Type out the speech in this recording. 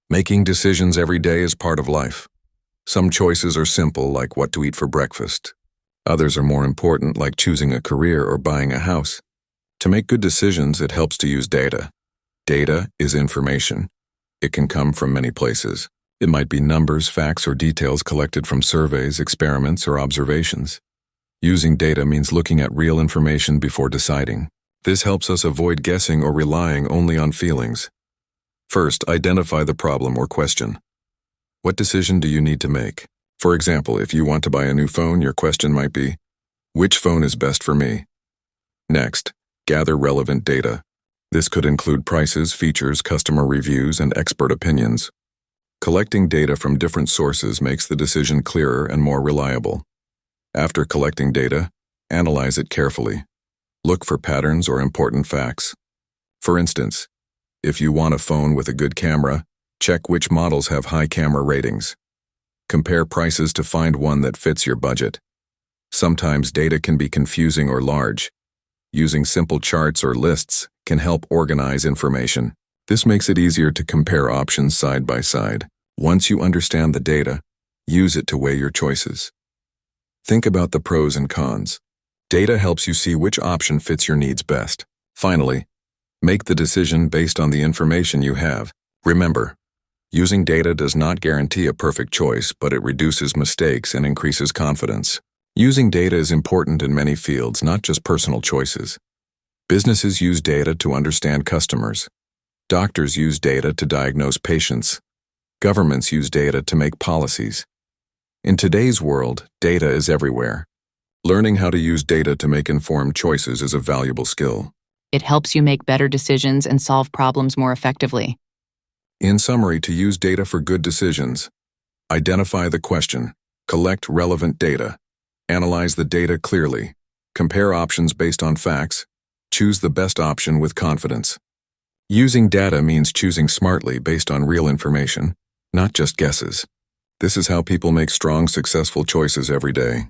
Making decisions every day is part of life. Some choices are simple, like what to eat for breakfast. Others are more important, like choosing a career or buying a house. To make good decisions, it helps to use data. Data is information. It can come from many places. It might be numbers, facts, or details collected from surveys, experiments, or observations. Using data means looking at real information before deciding. This helps us avoid guessing or relying only on feelings. First, identify the problem or question. What decision do you need to make? For example, if you want to buy a new phone, your question might be, which phone is best for me? Next, gather relevant data. This could include prices, features, customer reviews, and expert opinions. Collecting data from different sources makes the decision clearer and more reliable. After collecting data, analyze it carefully. Look for patterns or important facts. For instance, if you want a phone with a good camera, check which models have high camera ratings. Compare prices to find one that fits your budget. Sometimes data can be confusing or large. Using simple charts or lists can help organize information. This makes it easier to compare options side by side. Once you understand the data, use it to weigh your choices. Think about the pros and cons. Data helps you see which option fits your needs best. Finally, make the decision based on the information you have. Remember, using data does not guarantee a perfect choice, but it reduces mistakes and increases confidence. Using data is important in many fields, not just personal choices. Businesses use data to understand customers. Doctors use data to diagnose patients. Governments use data to make policies. In today's world, data is everywhere. Learning how to use data to make informed choices is a valuable skill. It helps you make better decisions and solve problems more effectively. In summary, to use data for good decisions, identify the question, collect relevant data, analyze the data clearly, compare options based on facts, choose the best option with confidence. Using data means choosing smartly based on real information, not just guesses. This is how people make strong, successful choices every day.